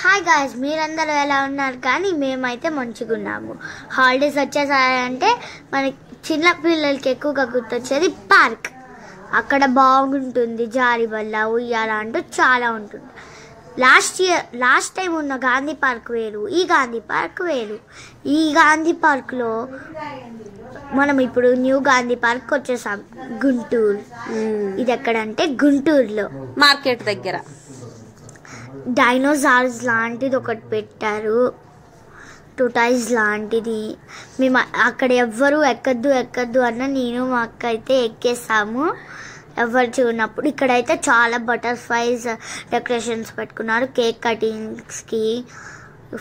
Hi guys, మీరందరూ ఎలా ఉన్నారు? కానీ మేమైతే మంచిగా ఉన్నాము. హాలిడేస్ వచ్చేసాయంటే మనకి చిన్న పిల్లలకి ఎక్కువగా గుర్తొచ్చేది పార్క్. అక్కడ బాగుంటుంది, జారిబల్ల, ఉయ్యాల అంటూ చాలా ఉంటుంది. లాస్ట్ టైం ఉన్న గాంధీ పార్క్ వేరు, ఈ గాంధీ పార్క్ వేరు. ఈ గాంధీ పార్క్లో మనం ఇప్పుడు న్యూ గాంధీ పార్క్ వచ్చేసాం, గుంటూరు. ఇది ఎక్కడంటే గుంటూరులో మార్కెట్ దగ్గర డైనోసార్స్ లాంటిది ఒకటి పెట్టారు, టోటాయిస్ లాంటిది. మేము అక్కడ ఎవ్వరూ ఎక్కద్దు అన్న నేను మా అక్క అయితే ఎక్కేసాము, ఎవరు చూడనప్పుడు. ఇక్కడైతే చాలా బటర్ఫ్లైస్ డెకరేషన్స్ పెట్టుకున్నారు, కేక్ కటింగ్స్కి,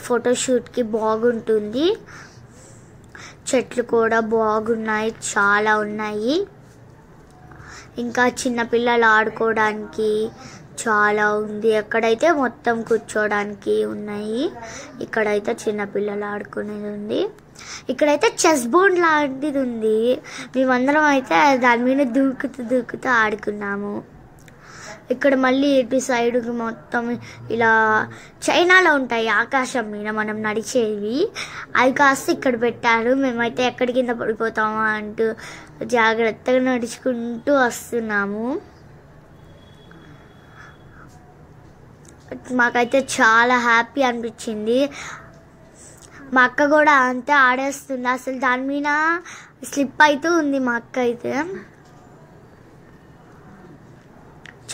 ఫోటోషూట్కి బాగుంటుంది. చెట్లు కూడా బాగున్నాయి, చాలా ఉన్నాయి. ఇంకా చిన్నపిల్లలు ఆడుకోవడానికి చాలా ఉంది. ఎక్కడైతే మొత్తం కూర్చోడానికి ఉన్నాయి, ఇక్కడైతే చిన్నపిల్లలు ఆడుకునేది ఉంది. ఇక్కడైతే చెస్ బోర్డ్ లాంటిది ఉంది. మేమందరం అయితే దాని మీద దూకుతూ ఆడుకున్నాము. ఇక్కడ మళ్ళీ ఇటు సైడ్ మొత్తం ఇలా చైనాలో ఉంటాయి ఆకాశం మీద మనం నడిచేవి, అవి కాస్త ఇక్కడ పెట్టారు. మేమైతే ఎక్కడి కింద పడిపోతామా అంటూ జాగ్రత్తగా నడుచుకుంటూ వస్తున్నాము. మాకైతే చాలా హ్యాపీ అనిపించింది. మా అక్క కూడా అంతే ఆడేస్తుంది, అసలు దాని మీద స్లిప్ అవుతూ ఉంది. మా అక్క అయితే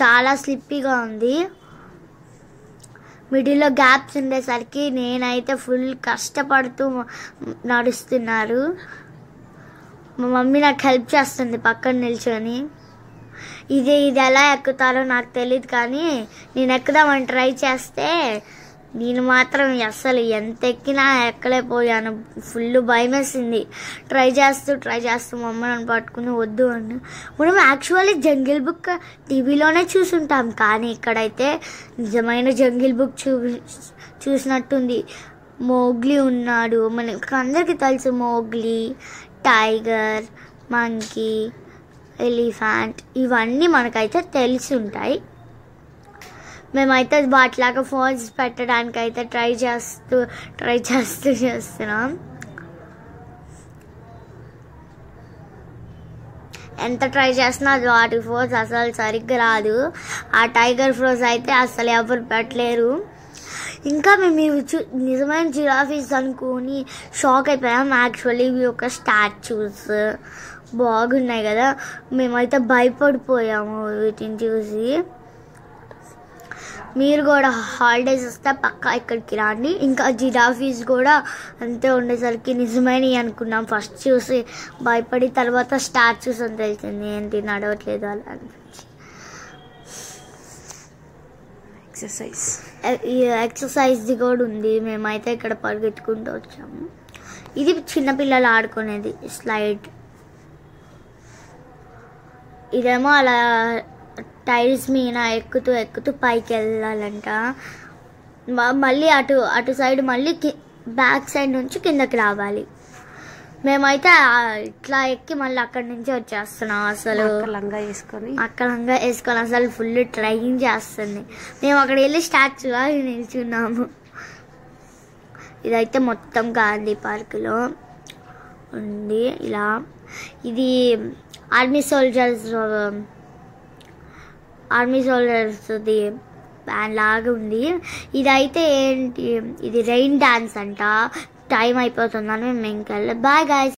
చాలా స్లిప్పీగా ఉంది. మిడిల్లో గ్యాప్స్ ఉండేసరికి నేనైతే ఫుల్ కష్టపడుతూ నడుస్తున్నారు. మా మమ్మీ నాకు హెల్ప్ చేస్తుంది పక్కన నిల్చొని. ఇది ఎలా ఎక్కుతారో నాకు తెలియదు, కానీ నేను ఎక్కుదామని ట్రై చేస్తే నేను మాత్రం అస్సలు ఎంత ఎక్కినా ఎక్కలేకపోయాను. ఫుల్ భయం వేసింది. ట్రై చేస్తూ మా అమ్మ నన్ను పట్టుకుని వద్దు అని. మనం యాక్చువల్లీ జంగిల్ బుక్ టీవీలోనే చూసుంటాం, కానీ ఇక్కడైతే నిజమైన జంగిల్ బుక్ చూసినట్టుంది. మోగ్లీ ఉన్నాడు, మనకి అందరికీ తెలుసు మోగ్లీ, టైగర్, మంకీ, ఎలిఫెంట్, ఇవన్నీ మనకైతే తెలిసి ఉంటాయి. మేమైతే వాటిలాగా ఫోన్స్ పెట్టడానికి అయితే ట్రై చేస్తున్నాం. ఎంత ట్రై చేసినా అది వాటి ఫోన్స్ అసలు సరిగ్గా రాదు. ఆ టైగర్ ఫ్రోజ్ అయితే అసలు ఎవరు పెట్టలేరు. ఇంకా మేము నిజమైన జిరాఫీస్ అనుకుని షాక్ అయిపోయాం. యాక్చువల్లీ ఇవి ఒక స్టాచ్యూస్, బాగున్నాయి కదా. మేమైతే భయపడిపోయాము వీటిని చూసి. మీరు కూడా హాలిడేస్ వస్తే పక్కా ఇక్కడికి రండి. ఇంకా జిరాఫీస్ కూడా అంతే ఉండేసరికి నిజమైనవి అనుకున్నాం. ఫస్ట్ చూసి భయపడి తర్వాత స్టాచ్యూస్ అని తెలిసింది, ఏంటి నడవట్లేదు అలా అనిపించి. ఎక్సర్సైజ్ది కూడా ఉంది. మేమైతే ఇక్కడ పరిగెత్తుకుంటూ వచ్చాము. ఇది చిన్నపిల్లలు ఆడుకునేది స్లైడ్. ఇదేమో అలా టైర్స్ మీద ఎక్కుతూ పైకి వెళ్ళాలంట. మళ్ళీ అటు సైడ్ మళ్ళీ బ్యాక్ సైడ్ నుంచి కిందకి రావాలి. మేమైతే ఇట్లా ఎక్కి మళ్ళీ అక్కడి నుంచి వచ్చేస్తున్నాం. అసలు అక్కలంగా వేసుకొని అసలు ఫుల్ ట్రైన్ చేస్తుంది. మేము అక్కడ వెళ్ళి స్టాచ్యూగా నిల్చున్నాము. ఇదైతే మొత్తం గాంధీ పార్కులో ఉంది. ఇలా ఇది ఆర్మీ సోల్జర్స్ది బ్యాండ్ లాగా ఉంది. ఇదైతే ఏంటి, ఇది రెయిన్ డాన్స్ అంట. టైం అయిపోతుందని మేము ఇంకెళ్ళి బాయ్ గాయ్స్.